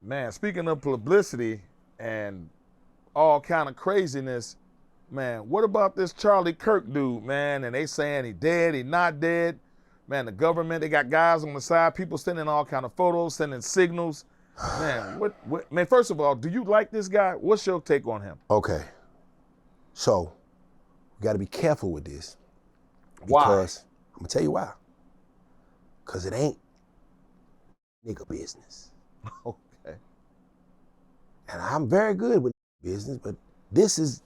Man, speaking of publicity and all kind of craziness, man, what about this Charlie Kirk dude, man? And they saying he dead, he not dead. Man, the government, they got guys on the side, people sending all kind of photos, sending signals. Man, man, first of all, do you like this guy? What's your take on him? Okay. So, we got to be careful with this. Why? Because, I'm going to tell you why. Because it ain't nigga business. Okay. And I'm very good with business, but this is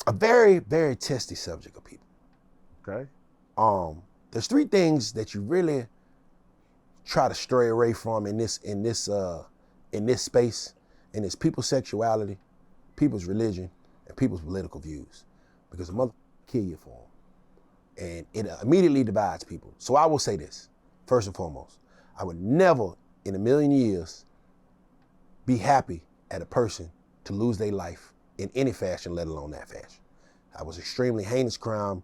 a very, very testy subject of people. Okay. There's three things that you really try to stray away from in this space, and it's people's sexuality, people's religion, and people's political views. Because a mother kill you for them. And it immediately divides people. So I will say this, first and foremost, I would never in a million years be happy at a person to lose their life in any fashion, let alone that fashion. That was extremely heinous crime.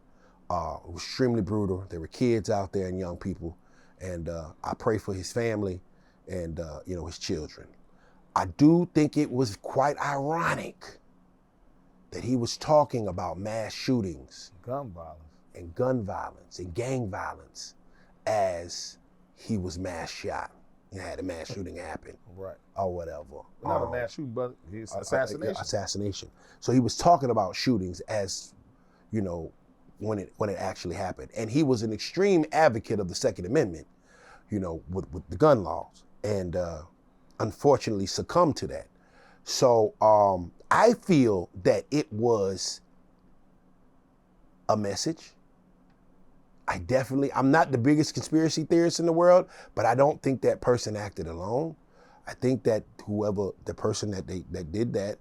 It was extremely brutal. There were kids out there and young people. And I pray for his family and his children. I do think it was quite ironic that he was talking about mass shootings, gun violence, and gang violence as he was mass shot. He had a mass shooting happen, right, or whatever. Not a mass shooting, but it's assassination. Assassination. So he was talking about shootings as, when it actually happened, and he was an extreme advocate of the Second Amendment, with the gun laws, and unfortunately succumbed to that. So I feel that it was a message. I'm not the biggest conspiracy theorist in the world, but I don't think that person acted alone. I think that the person that did that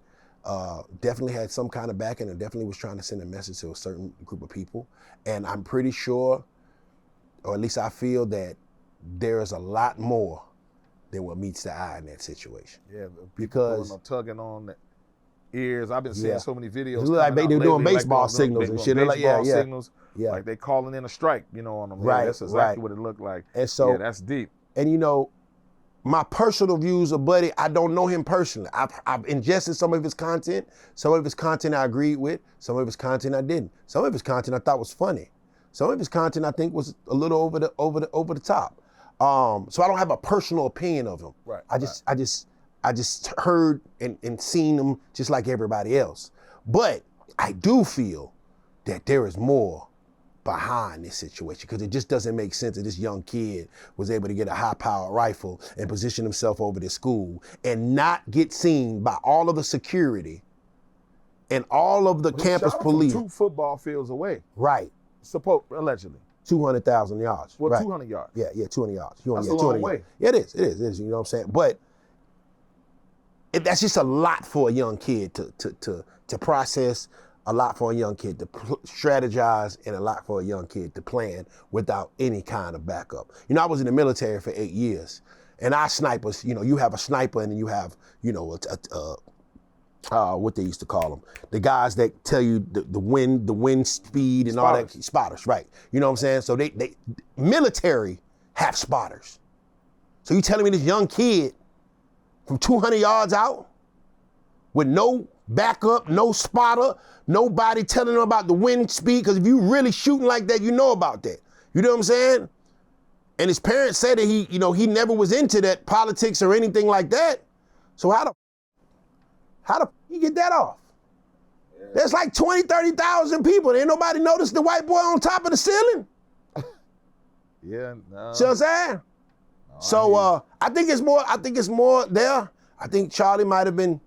definitely had some kind of backing and definitely was trying to send a message to a certain group of people. And I'm pretty sure, or at least I feel, that there is a lot more than what meets the eye in that situation. Yeah, because tugging on the ears. I've been seeing so many videos. It look like they're doing baseball signals and shit. Baseball signals. Yeah. Like they calling in a strike, on them. Right. Yeah, that's exactly what it looked like. And so, yeah, that's deep. And my personal views of Buddy, I don't know him personally. I've ingested some of his content. Some of his content I agreed with. Some of his content I didn't. Some of his content I thought was funny. Some of his content I think was a little over the top. So I don't have a personal opinion of him. Right. I just heard and seen him just like everybody else. But I do feel that there is more behind this situation, because it just doesn't make sense that this young kid was able to get a high-powered rifle and position himself over the school and not get seen by all of the security and all of the campus police. 2 football fields away. Right. Allegedly. 200,000 yards. Well, right. 200 yards. Yeah, 200 yards. That's a long way. Yeah, it is, you know what I'm saying? But that's just a lot for a young kid to process, a lot for a young kid to strategize, and a lot for a young kid to plan without any kind of backup. I was in the military for 8 years, and our snipers, you have a sniper and you have, what they used to call them, the guys that tell you the wind speed and spotters. All that. Spotters, right. You know what I'm saying? So they military have spotters. So you telling me this young kid from 200 yards out with no backup, no spotter, nobody telling him about the wind speed? Because if you really shooting like that, you know about that. You know what I'm saying? And his parents said that he never was into that politics or anything like that. So how the he get that off? Yeah. There's like 20, 30,000 people. Ain't nobody noticed the white boy on top of the ceiling? Yeah, no. See what I'm saying? No, so I think it's more there. I think Charlie might have been.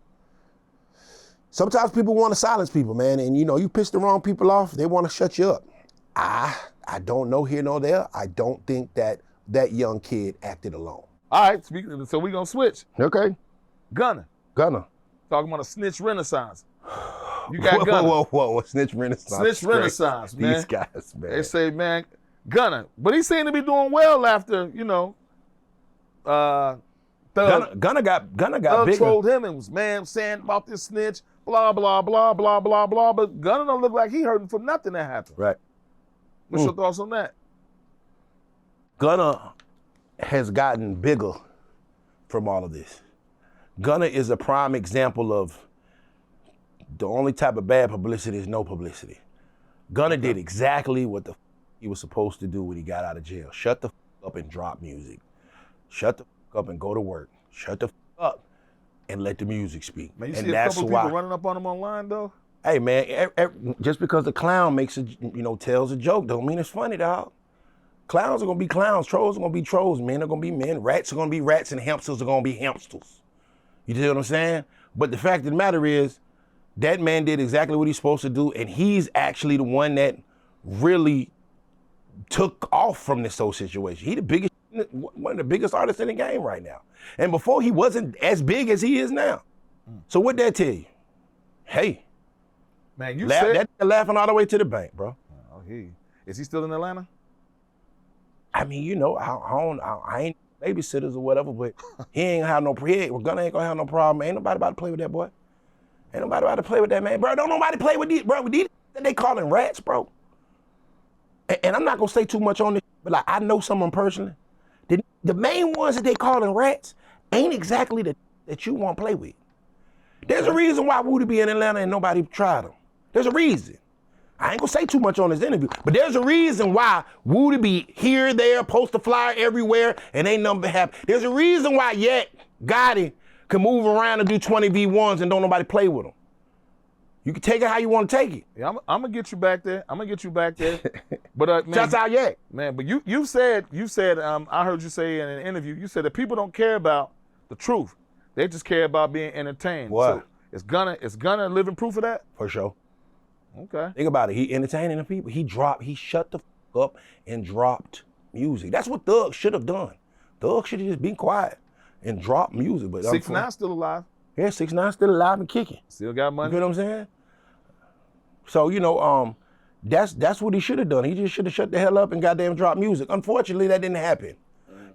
Sometimes people want to silence people, man, and you piss the wrong people off, they want to shut you up. I don't know here nor there. I don't think that young kid acted alone. All right, so we're gonna switch. Okay. Gunna. Talking about a snitch renaissance. You got Gunna. Whoa, snitch renaissance. Snitch renaissance, man. These guys, man. They say, man, Gunna. But he seemed to be doing well after, Gunna got bigger. Trolled him and was, saying about this snitch, blah, blah, blah, blah, blah, blah. But Gunna don't look like he hurting for nothing that happened. Right. What's your thoughts on that? Gunna has gotten bigger from all of this. Gunna is a prime example of the only type of bad publicity is no publicity. Gunna did exactly what the he was supposed to do when he got out of jail. Shut the up and drop music. Shut the up and go to work. Shut the up and let the music speak. Man, you and see a couple people running up on him online though? Hey man, just because the clown makes tells a joke don't mean it's funny, dog. Clowns are gonna be clowns, trolls are gonna be trolls, men are gonna be men, rats are gonna be rats, and hamsters are gonna be hamsters. You see what I'm saying? But the fact of the matter is, that man did exactly what he's supposed to do, and he's actually the one that really took off from this whole situation. He one of the biggest artists in the game right now. And before he wasn't as big as he is now. So what'd that tell you? Hey, man, you said that laughing all the way to the bank, bro. Oh, is he still in Atlanta? I mean, I ain't babysitters or whatever, but he ain't have no Gunna ain't gonna have no problem. Ain't nobody about to play with that boy. Ain't nobody about to play with that man, bro. Don't nobody play with these, bro. With these they calling rats, bro. And I'm not gonna say too much on this, but like I know someone personally. The main ones that they calling rats ain't exactly that you want to play with. There's a reason why Woody be in Atlanta and nobody tried him. There's a reason. I ain't gonna say too much on this interview, but there's a reason why Woody be here, there, poster flyer everywhere, and ain't nothing but happy. There's a reason why Gotti can move around and do 20v1s and don't nobody play with him. You can take it how you want to take it. Yeah, I'm gonna get you back there. But man, shouts out Yak. Man, but you said I heard you say in an interview, you said that people don't care about the truth. They just care about being entertained. What? So is Gunna living proof of that? For sure. Okay. Think about it. He entertaining the people. He shut the up and dropped music. That's what Thug should have done. Thug should have just been quiet and dropped music. But 6ix9ine still alive. Yeah, 6ix9ine still alive and kicking. Still got money. You know what I'm saying? So, that's what he should have done. He just should have shut the hell up and goddamn dropped music. Unfortunately, that didn't happen.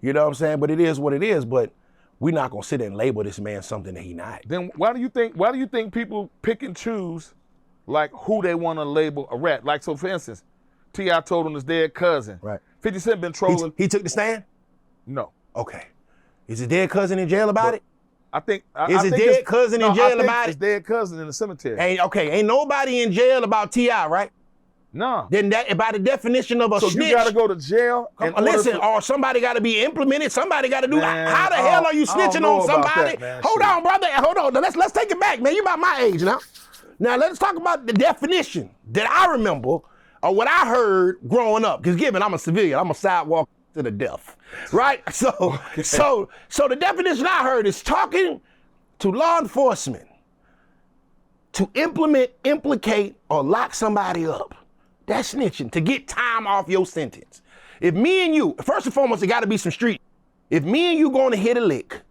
You know what I'm saying? But it is what it is. But we're not gonna sit there and label this man something that he not. Then why do you think people pick and choose like who they want to label a rat? Like, so for instance, T.I. told him his dead cousin. Right. 50 Cent been trolling. He took the stand? No. Okay. Is his dead cousin in jail about it? I think his dead cousin in jail about it? His dead cousin in the cemetery. Ain't nobody in jail about T.I., right? No. Then that, by the definition of a snitch. So you gotta go to jail. Or somebody gotta be implemented. Somebody gotta do. How the hell are you snitching on somebody? Hold on, brother. Hold on. Let's take it back, man. You about my age now. Now let's talk about the definition that I remember or what I heard growing up. Because given I'm a civilian, I'm a sidewalk to the death, right? So the definition I heard is talking to law enforcement to implicate, or lock somebody up. That's snitching, to get time off your sentence. If me and you, first and foremost, it gotta be some street. If me and you gonna hit a lick,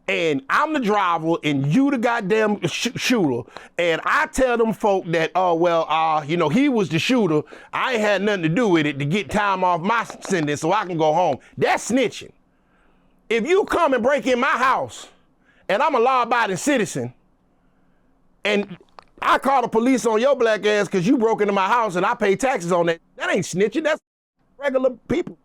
and I'm the driver and you the goddamn shooter, and I tell them folk that, he was the shooter, I ain't had nothing to do with it to get time off my sentence so I can go home. That's snitching. If you come and break in my house and I'm a law-abiding citizen and I call the police on your black ass because you broke into my house and I pay taxes on that, that ain't snitching, that's regular people.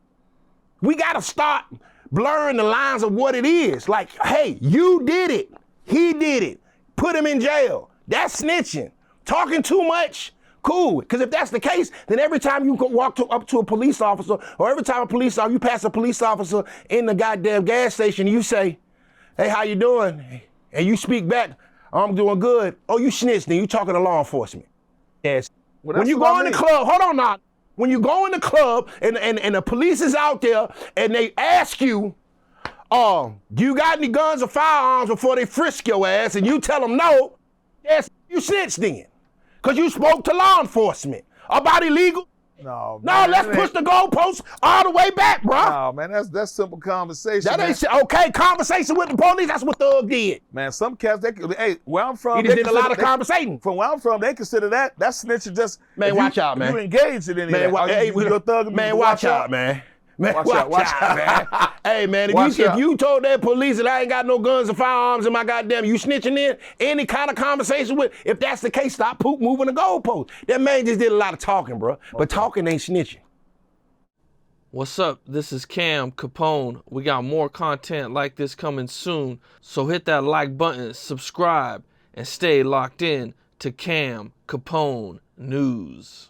We gotta start blurring the lines of what it is. Like, hey, you did it. He did it. Put him in jail. That's snitching. Talking too much, cool. Because if that's the case, then every time you walk up to a police officer, or every time you pass a police officer in the goddamn gas station, you say, hey, how you doing? And you speak back, I'm doing good. Oh, you snitched, then you talking to law enforcement. Yes. When you go in the club, hold on now. When you go in the club and the police is out there and they ask you, do you got any guns or firearms before they frisk your ass, and you tell them no, yes, you snitched then. Because you spoke to law enforcement about illegal. No, let's push the goalposts all the way back, bro. No, man, that's simple conversation. That ain't okay. Conversation with the police. That's what Thug did. Man, some cats, where I'm from, he just did a lot of conversating. From where I'm from, they consider that snitching just. Man, watch out, man. You engaged in any of that. Man, watch out, man. Man, watch out, man. Hey, man, if you told that police that I ain't got no guns or firearms in my goddamn, you snitching in any kind of conversation with, if that's the case, stop moving the goalpost. That man just did a lot of talking, bro. But talking ain't snitching. What's up? This is Cam Capone. We got more content like this coming soon, so hit that like button, subscribe, and stay locked in to Cam Capone News.